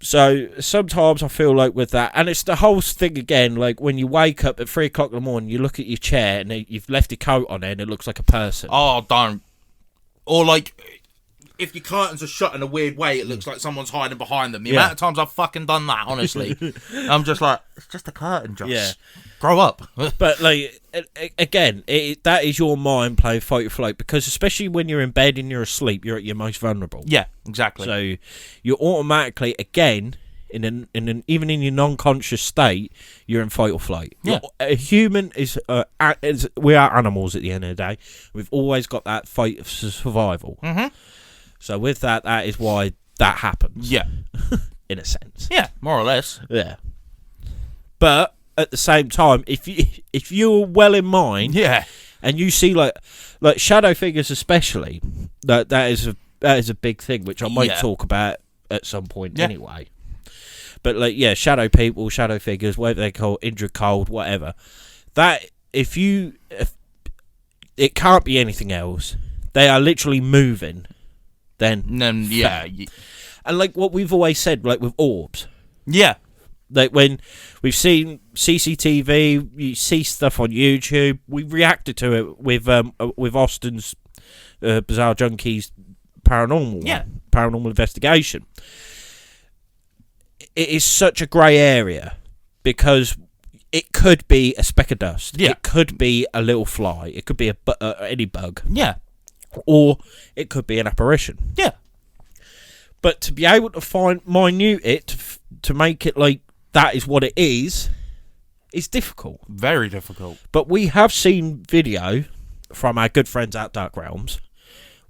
So sometimes I feel like with that, and it's the whole thing again, like when you wake up at 3 o'clock in the morning, you look at your chair and you've left your coat on there and it looks like a person. Oh, don't. Or like, if your curtains are shut in a weird way, it looks like someone's hiding behind them. The amount of times I've fucking done that, honestly. I'm just like, it's just a curtain, Josh. Yeah. Grow up. But like, again, that is your mind playing fight or flight, because especially when you're in bed and you're asleep, you're at your most vulnerable. Yeah, exactly. So you're automatically, again, even in your non-conscious state, you're in fight or flight. Yeah. A human is we are animals at the end of the day. We've always got that fight of survival. So with that is why that happens. Yeah. In a sense. Yeah, more or less. Yeah. But at the same time, if you're well in mind, and you see like shadow figures especially, that is a big thing, which I might talk about at some point anyway. But like, shadow people, shadow figures, whatever they call it, injured cold, whatever. That if it can't be anything else. They are literally moving. Then and like what we've always said, like with orbs. Yeah. Like when we've seen CCTV, you see stuff on YouTube. We reacted to it with Austin's Bizarre Junkies paranormal investigation. It is such a grey area because it could be a speck of dust. Yeah. It could be a little fly. It could be any bug. Yeah. Or it could be an apparition. Yeah. But to be able to minute it to make it like that is what it is difficult. Very difficult. But we have seen video from our good friends at Dark Realms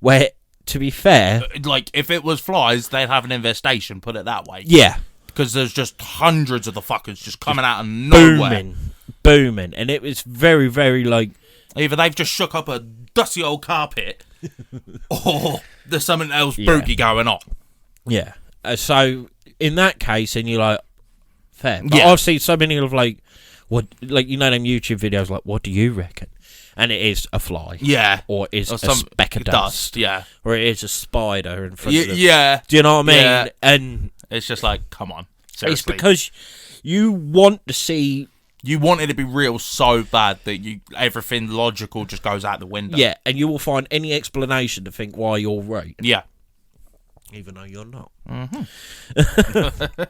where, to be fair, Like, if it was flies, they'd have an infestation, put it that way. yeah, Because there's just hundreds of the fuckers just coming out of nowhere. booming, and it was very, very like Either they've just shook up a dusty old carpet, or there's something else spooky going on. yeah. So in that case, and you're like, fair. But Yeah. I've seen so many of like what, like, you know, them YouTube videos like, what do you reckon? And it is a fly, Yeah. or it's Or a some speck of dust, yeah. or it is a spider in front of them. Yeah. Do you know what I mean? Yeah. And It's just like, come on. Seriously. it's because you want to see. You want it to be real so bad that everything logical just goes out the window. Yeah, and you will find any explanation to think why you're right, Yeah. even though you're not. Mm-hmm.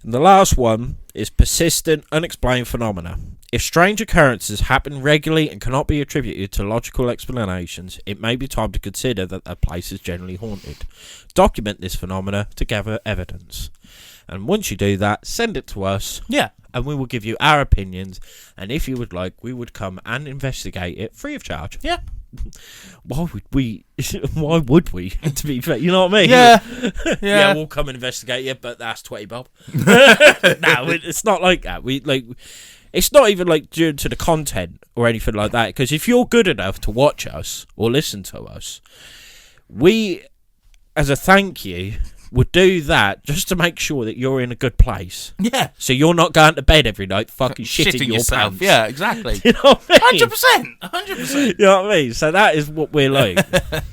And the last one is persistent, unexplained phenomena. If strange occurrences happen regularly and cannot be attributed to logical explanations, it may be time to consider that a place is generally haunted. Document this phenomena to gather evidence. And once you do that, send it to us, Yeah. and we will give you our opinions. And if you would like, we would come and investigate it free of charge. Yeah. Why would we? Why would we? To be fair, you know what I mean? Yeah. Yeah, we'll come and investigate you, but that's 20 bob. No, it's not like that. It's not even like due to the content or anything like that. Because if you're good enough to watch us or listen to us, we, as a thank you, would do that just to make sure that you're in a good place. Yeah. So you're not going to bed every night fucking shitting your yourself. pants. Yeah, exactly. You know what I mean? 100%. 100%. You know what I mean? So that is what we're like.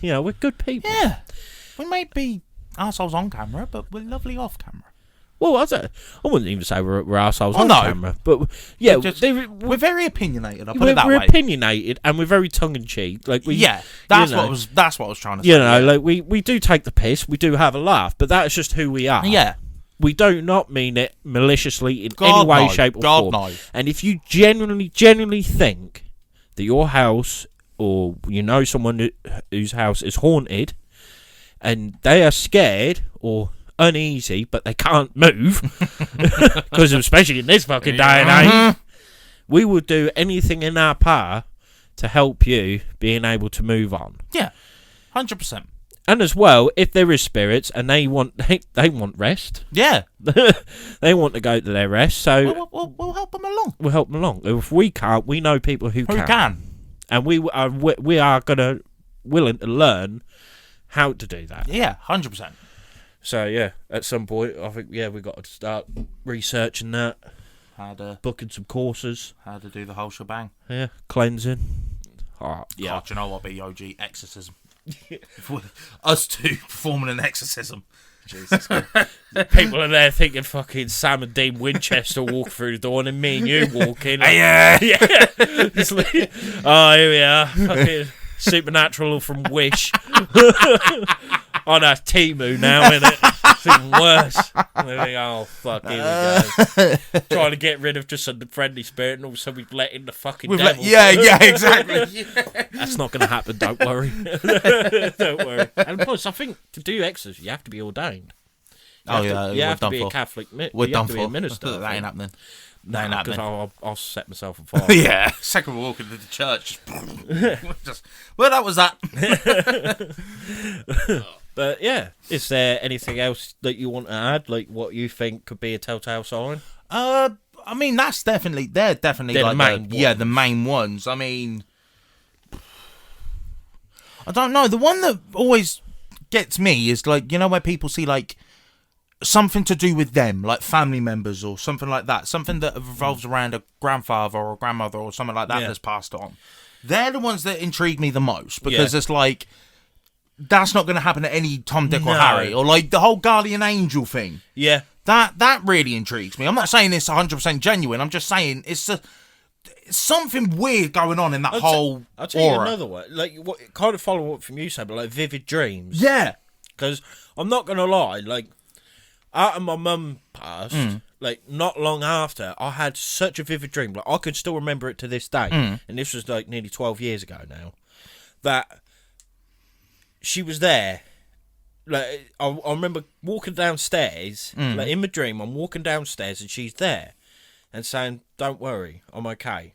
You know, we're good people. Yeah. We may be arseholes on camera, but we're lovely off camera. Well, I wouldn't even say we're arseholes Oh, on no. camera. But, yeah, We're very opinionated, I'll put we're, it that we're way. opinionated and we're very tongue-in-cheek. Like That's you know, what I was trying to say. You know, like we do take the piss, we do have a laugh, but that's just who we are. Yeah. We do not mean it maliciously in God, any way, no. shape, or God, form. no. And if you genuinely think that your house, or you know someone whose house is haunted, and they are scared or uneasy, but they can't move, because especially in this fucking day and age, we will do anything in our power to help you being able to move on. Yeah. 100%. And as well, if there is spirits and they want rest, Yeah. they want to go to their rest, so We'll help them along. we'll help them along. If we can't, we know people who Who can. can? And we are willing to learn how to do that. Yeah, 100%. So yeah, at some point, I think we got to start researching that, booking some courses. How to do the whole shebang. Yeah, cleansing. Oh, yeah. God, you know what? Be OG exorcism. Us two performing an exorcism. Jesus Christ. People are there thinking fucking Sam and Dean Winchester walk through the door, and then me and you walk in. Yeah. It's like, oh, here we are. Fucking Supernatural from Wish. Oh, no, it's Temu now, isn't it? It's even worse. And they think, oh, fuck, here we go. Trying to get rid of just a friendly spirit, and all of a sudden we've let in the fucking devil. Yeah, exactly. That's not going to happen, don't worry. Don't worry. And plus, I think to do exorcism, you have to be ordained. You have to be a Catholic. We're you done have to be a for. minister. That ain't happening. No, That ain't because happening. I'll set myself on fire. Yeah. Second walk into the church. Well, that was that. But yeah, is there anything else that you want to add? Like what you think could be a telltale sign? I mean, they're definitely They're like the main ones. the main ones. I mean, I don't know. The one that always gets me is like, you know, where people see like something to do with them, like family members or something like that, something that revolves around a grandfather or a grandmother or something like that that's passed on. They're the ones that intrigue me the most because it's like, that's not going to happen to any Tom, Dick, or Harry, or like the whole guardian angel thing. Yeah. That really intrigues me. I'm not saying it's 100% genuine. I'm just saying it's something weird going on in that whole I'll tell you aura. another one. Like what kind of follow up from you, Sam, but like vivid dreams. Yeah. Because I'm not gonna lie, like after my mum passed, like not long after, I had such a vivid dream. Like I can still remember it to this day, and this was like nearly 12 years ago now. That she was there, like I remember walking downstairs, like in my dream, I'm walking downstairs and she's there, and saying, "Don't worry, I'm okay."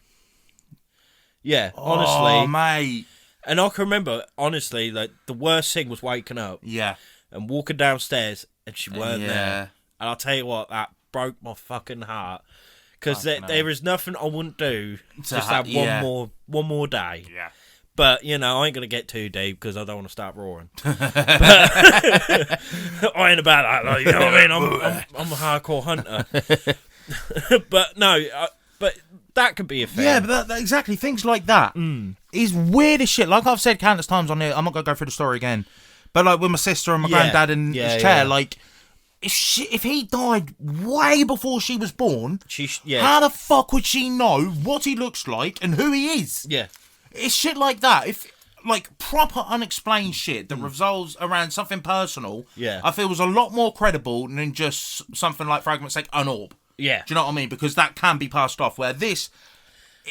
Yeah, honestly, Oh, mate. and I can remember honestly, like the worst thing was waking up Yeah. and walking downstairs and she weren't Yeah. there, and I'll tell you what, that broke my fucking heart. Because Fucking there is nothing I wouldn't do To just ha- have yeah. one more day. Yeah. But, you know, I ain't going to get too deep because I don't want to start roaring. But I ain't about that, like, you know what I mean? I'm a hardcore hunter. But no, but that could be a thing. Yeah, but exactly. Things like that is weird as shit. Like I've said countless times on here, I'm not going to go through the story again. But like with my sister and my granddad in his chair, like, if he died way before she was born, how the fuck would she know what he looks like and who he is? Yeah. It's shit like that. If like proper unexplained shit that revolves around something personal, I feel was a lot more credible than just something like, for argument's sake, an orb. Yeah. Do you know what I mean? Because that can be passed off. Where there's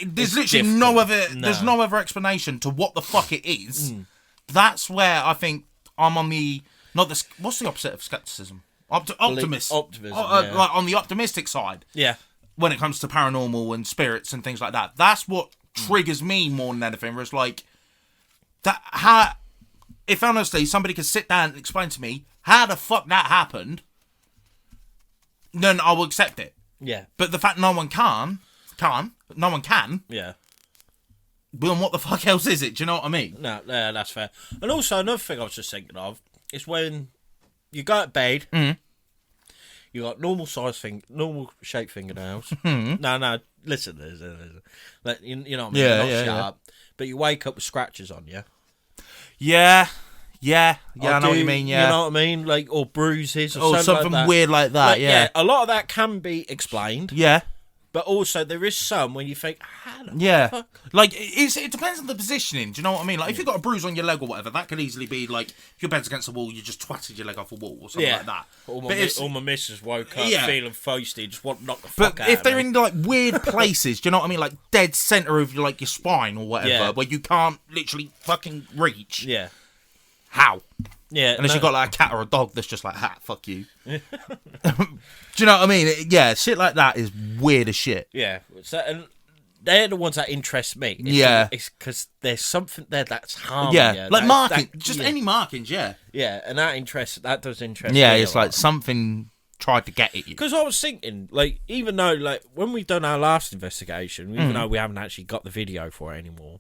literally difficult. no other. There's no other explanation to what the fuck it is. That's where I think I'm on the what's the opposite of skepticism? Optimism. Like on the optimistic side. Yeah. When it comes to paranormal and spirits and things like that, that's what triggers me more than anything. Where it's like that. If honestly somebody could sit down and explain to me how the fuck that happened, then I will accept it. Yeah. But the fact no one can. Yeah. Well, then what the fuck else is it? Do you know what I mean? No, that's fair. And also another thing I was just thinking of is when you go to bed, you got normal shaped fingernails. No, listen. Like, you know what I mean? Yeah, Not yeah, sharp. But you wake up with scratches on you. Yeah, I know what you mean. Yeah, you know what I mean, like, or bruises or something like that. weird like that. Like, yeah, a lot of that can be explained. yeah. But also there is some when you think, how the fuck? Like it depends on the positioning. Do you know what I mean? Like if you've got a bruise on your leg or whatever, that could easily be like if your bed's against the wall, you just twatted your leg off a wall or something like that. All my missus woke up feeling feisty, just want to knock the but fuck out if of they're me. in like weird places, do you know what I mean? Like dead center of like your spine or whatever, where you can't literally fucking reach. Yeah. How? Yeah. Unless you've got like a cat or a dog that's just like, fuck you. Do you know what I mean? Yeah, shit like that is weird as shit. Yeah. So, and they're the ones that interest me. It's because there's something there that's harming you. Yeah, like marking. Any markings, yeah. Yeah, and that does interest me. Yeah, it's like something tried to get at you. Because I was thinking, like, even though, like, when we've done our last investigation, even though we haven't actually got the video for it anymore,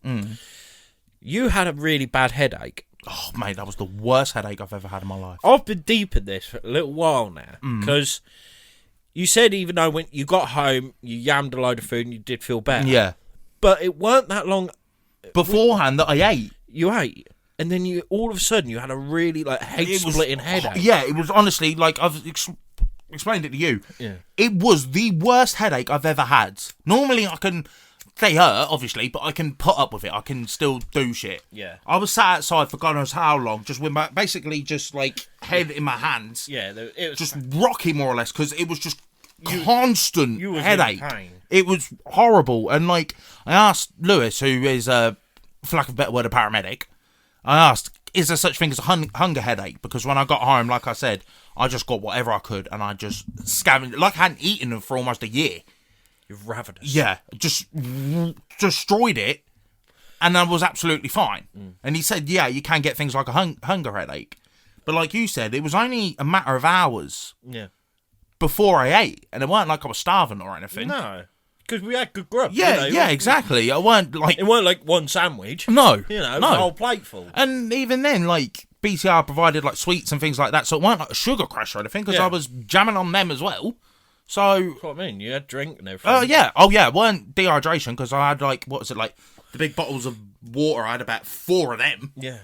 you had a really bad headache. Oh, mate, that was the worst headache I've ever had in my life. I've been deep in this for a little while now, because you said even though when you got home, you yammed a load of food and you did feel better. Yeah. But it weren't that long beforehand that I ate. You ate. And then you all of a sudden you had a really like head-splitting headache. Yeah, it was honestly like I've explained it to you. Yeah. It was the worst headache I've ever had. Normally I can, they hurt obviously, but I can put up with it. I can still do shit. Yeah. I was sat outside for God knows how long, just with my basically just like head in my hands. Yeah, it was just rocky more or less because it was just constant headache. In pain. It was horrible, and like I asked Lewis, who is for lack of a better word, a paramedic. I asked, is there such thing as a hunger headache? Because when I got home, like I said, I just got whatever I could, and I just scavenged. Like I hadn't eaten them for almost a year. You're ravenous. Yeah, just destroyed it, and I was absolutely fine. And he said, yeah, you can get things like a hunger headache. But like you said, it was only a matter of hours before I ate, and it weren't like I was starving or anything. No. Because we had good grub. Yeah, you know? Exactly. I weren't like... It weren't like one sandwich. No. You know, no. a whole plate full. And even then, like, BTR provided, like, sweets and things like that, so it weren't like a sugar crash or anything, because I was jamming on them as well. So... That's what I mean. You had drink and everything. Yeah. Oh, yeah. It weren't dehydration, because I had, like, what was it, like, the big bottles of water, I had about 4 of them. Yeah.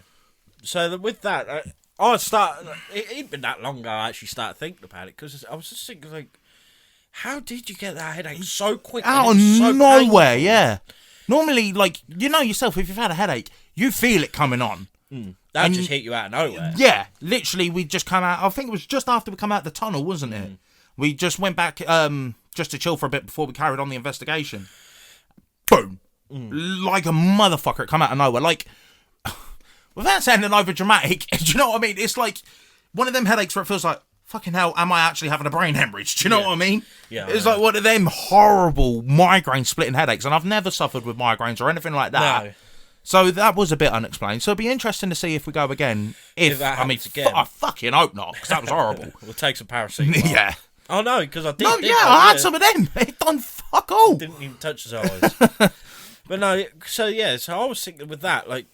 So with that, I started... It ain't been that long ago I actually started thinking about it, because I was just thinking, like... How did you get that headache so quick? Out of nowhere, painful? Yeah. Normally, like, you know yourself, if you've had a headache, you feel it coming on. That just hit you out of nowhere. Yeah. Literally, we just come out, I think it was just after we come out the tunnel, wasn't it? We just went back just to chill for a bit before we carried on the investigation. Boom. Like a motherfucker, it come out of nowhere. Like, without sounding over dramatic, do you know what I mean? It's like... one of them headaches where it feels like, fucking hell, am I actually having a brain hemorrhage? Do you know what I mean? Yeah. It's like one of them horrible migraine-splitting headaches, and I've never suffered with migraines or anything like that. No. So that was a bit unexplained. So it'd be interesting to see if we go again. If that happens again. I fucking hope not, because that was horrible. We'll take some paracetamol. Yeah. Oh, no, because I did. No, I had some of them. It done fuck all. Didn't even touch his eyes. But no, so I was thinking with that, like,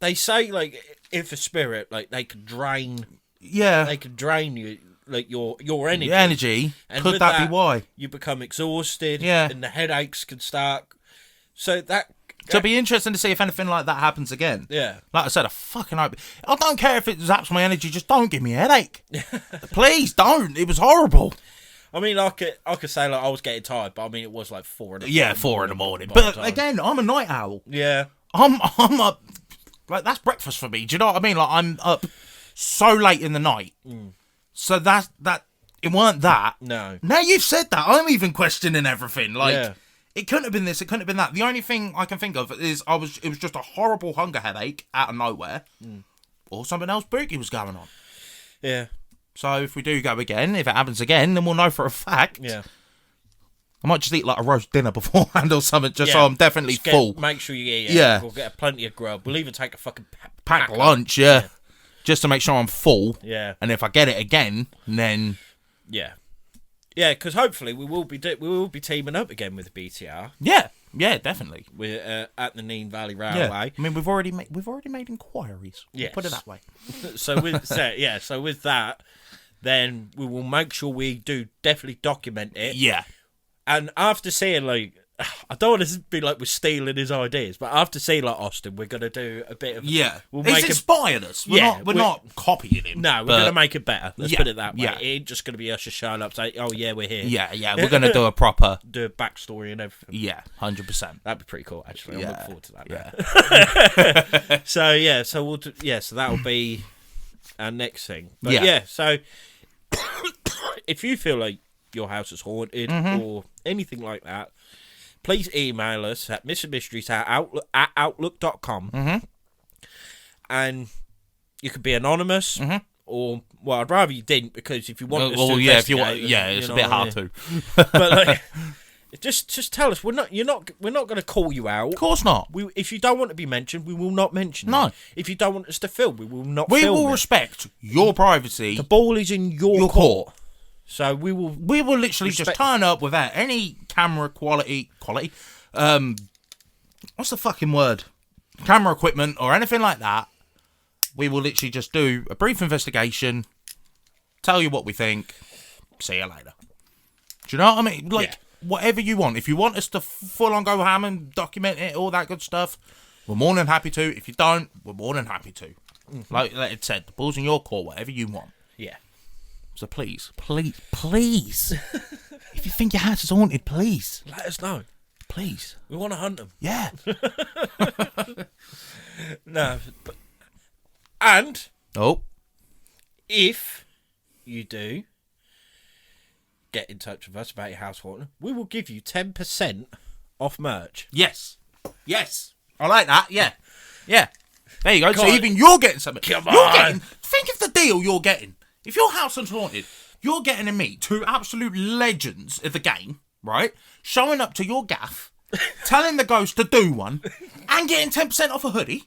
they say, like, if a spirit, like, they could drain you, like, your energy. The energy. And Could with that be why? You become exhausted. Yeah. And the headaches can start. So that. So it'd be interesting to see if anything like that happens again. Yeah. Like I said, I fucking hope. I don't care if it zaps my energy, just don't give me a headache. Please don't. It was horrible. I mean, I could say, like, I was getting tired, but I mean, it was like 4 in the morning. Yeah, 4 in the morning. by the But time. again, I'm a night owl. Yeah. I'm up. Like, that's breakfast for me. Do you know what I mean? Like, I'm up so late in the night. So that. It weren't that. No. Now you've said that, I'm even questioning everything. Like. Yeah. It couldn't have been this, it couldn't have been that. The only thing I can think of is it was just a horrible hunger headache out of nowhere. Or something else spooky was going on. Yeah. So if we do go again, if it happens again, then we'll know for a fact. Yeah. I might just eat like a roast dinner beforehand or something, just so I'm definitely full. Make sure you eat. Yeah. We'll get plenty of grub. We'll even take a fucking Pack lunch, yeah. Just to make sure I'm full. Yeah. And if I get it again, then... Yeah. Yeah, because hopefully we will be teaming up again with the BTR. Yeah, definitely. We're at the Neen Valley Railway. Yeah. I mean, we've already made inquiries. Yes. Put it that way. So with that, then we will make sure we do definitely document it. Yeah. And after seeing, like, I don't want to be like we're stealing his ideas, but after seeing like Austin, we're gonna do a bit of We'll make He's inspired us. We're not copying him. No, we're gonna make it better. Let's put it that way. Yeah. It ain't just gonna be us just showing up saying, "Oh yeah, we're here." Yeah. We're gonna do a proper. Do a backstory and everything. Yeah, 100%. That'd be pretty cool, actually. I'm Yeah. looking forward to that. Yeah. So we'll so that'll be our next thing. But so if you feel like your house is haunted or anything like that, please email us at missingmysteries@outlook.com. And you could be anonymous or, well, I'd rather you didn't, because if you want us to investigate, it's a bit hard to. But like, just tell us. We're not going to call you out. Of course not. If you don't want to be mentioned, we will not mention No. you. If you don't want us to film, we will not We film will it. respect your privacy. The ball is in your court. So we will literally just turn up without any camera quality. What's the fucking word? Camera equipment or anything like that. We will literally just do a brief investigation, tell you what we think, see you later. Do you know what I mean? Like, whatever you want. If you want us to full on go ham and document it, all that good stuff, we're more than happy to. If you don't, we're more than happy to. Like it said, the ball's in your court, whatever you want. Yeah. So please. If you think your house is haunted, please. Let us know. Please. We want to hunt them. Yeah. No. And if you do get in touch with us about your house haunting, we will give you 10% off merch. Yes. I like that. Yeah. There you go. Come So on. even you're getting something. Come You're on. getting. Think of the deal you're getting. If your house is haunted, you're getting to meet two absolute legends of the game, right? Showing up to your gaff, telling the ghost to do one, and getting 10% off a hoodie.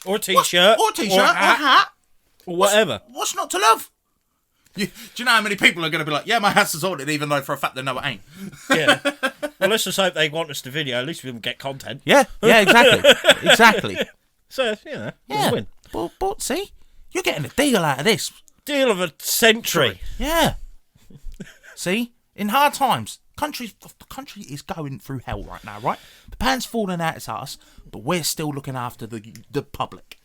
Or a t-shirt. Or a hat. Or whatever. What's not to love? Do you know how many people are going to be like, yeah, my house is haunted, even though for a fact they know it ain't? Yeah. Well, let's just hope they want us to video. At least we will get content. Yeah, exactly. So, we'll win. But see, you're getting a deal out of this. Deal of a century. Yeah. See, in hard times, the country is going through hell right now, right? The pan's falling out its ass, but we're still looking after the public.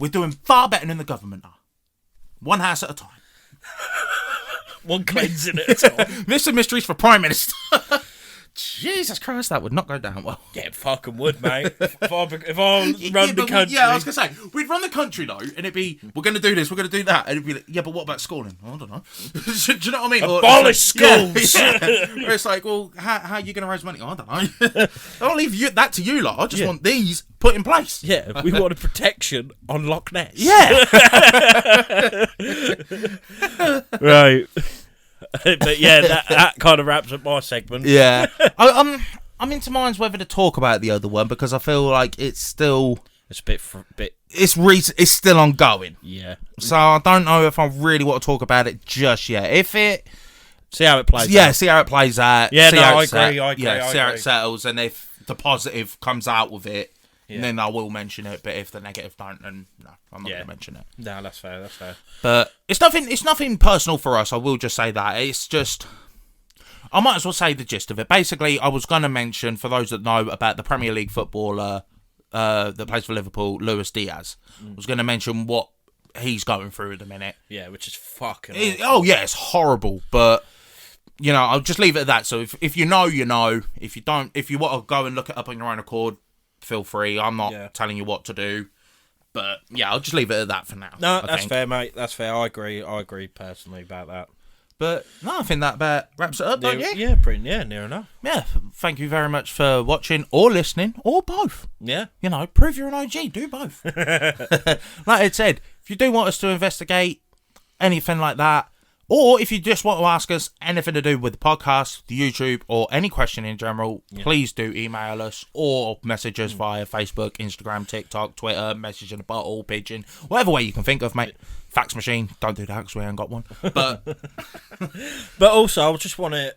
We're doing far better than the government are. One house at a time. One cleansing at a time. Missing Mysteries for Prime Minister. Jesus Christ, that would not go down well. Yeah, it fucking would, mate. If I run the country. Yeah, I was going to say, we'd run the country, though, and it'd be, we're going to do this, we're going to do that. And it'd be like, yeah, but what about schooling? I don't know. Do you know what I mean? Abolish schools. Yeah. Where it's like, well, how are you going to raise money? I don't know. I'll leave that to you lot. I just want these put in place. Yeah, we wanted protection on Loch Ness. Yeah. Right. But yeah, that kind of wraps up my segment. Yeah. I'm into minds whether to talk about the other one because I feel like it's still... It's a bit. It's still ongoing. Yeah. So I don't know if I really want to talk about it just yet. If it... See how it plays out. Yeah, see how it plays out. Yeah, see no, how I it agree, I agree, Yeah, I see how agree. it settles, and if the positive comes out with it, Yeah. then I will mention it. But if the negative don't, then no, I'm not Yeah. going to mention it. No, that's fair. That's fair. But it's nothing personal for us. I will just say that. It's just... I might as well say the gist of it. Basically, I was going to mention, for those that know, about the Premier League footballer that plays for Liverpool, Luis Diaz. I was going to mention what he's going through at the minute. Yeah, which is fucking. Oh, yeah, it's horrible. But, you know, I'll just leave it at that. So if you know, you know. If you don't, if you want to go and look it up on your own accord, feel free. I'm not telling you what to do. But, yeah, I'll just leave it at that for now. No, that's fair, mate. That's fair. I agree personally about that. But no, I think that about wraps it up, don't you? Yeah, near enough. Yeah, thank you very much for watching or listening or both. Yeah. You know, prove you're an OG, do both. Like I said, if you do want us to investigate anything like that, or if you just want to ask us anything to do with the podcast, the YouTube, or any question in general, please do email us or message us via Facebook, Instagram, TikTok, Twitter, message in a bottle, pigeon, whatever way you can think of, mate. Fax machine, don't do that because we ain't got one. But also, I just want to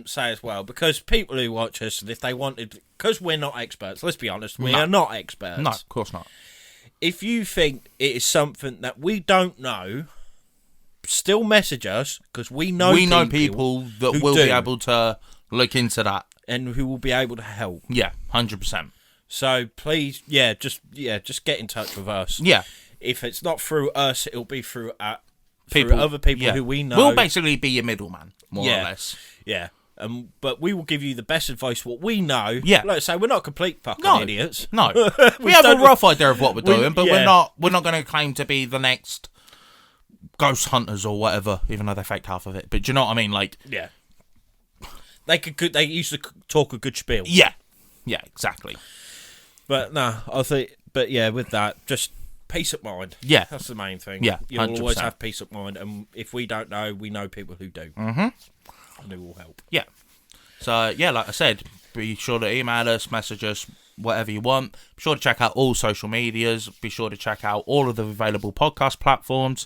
say as well, because people who watch us, if they wanted, because we're not experts, let's be honest, we are not experts. no, of course not. If you think it is something that we don't know, still message us, because we know people that will be able to look into that. And who will be able to help. Yeah, 100%. So please, just get in touch with us. Yeah. If it's not through us, it'll be through People, other people who we know. We'll basically be your middleman, more or less. Yeah. But we will give you the best advice, what we know. Yeah. Like I say, we're not complete fucking idiots. No. We have a rough idea of what we're doing, but we're not going to claim to be the next ghost hunters or whatever, even though they faked half of it. But do you know what I mean? Like, yeah. They used to talk a good spiel. Yeah. Yeah, exactly. But no, I think, with that, just peace of mind. Yeah. That's the main thing. Yeah, You'll 100%. always have peace of mind. And if we don't know, we know people who do. Mm-hmm. And who will help. Yeah. So, yeah, like I said, be sure to email us, message us, whatever you want. Be sure to check out all social medias. Be sure to check out all of the available podcast platforms.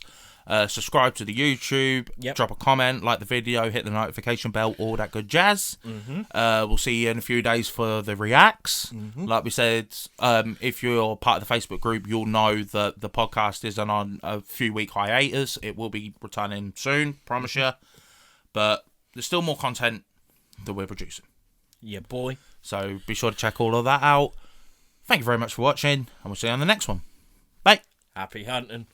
Subscribe to the YouTube. Yep. Drop a comment, like the video, hit the notification bell, all that good jazz. Mm-hmm. We'll see you in a few days for the reacts. Mm-hmm. Like we said, if you're part of the Facebook group, you'll know that the podcast is on a few week hiatus. It will be returning soon, promise you. But there's still more content that we're producing. Yeah, boy. So be sure to check all of that out. Thank you very much for watching, and we'll see you on the next one. Bye. Happy hunting.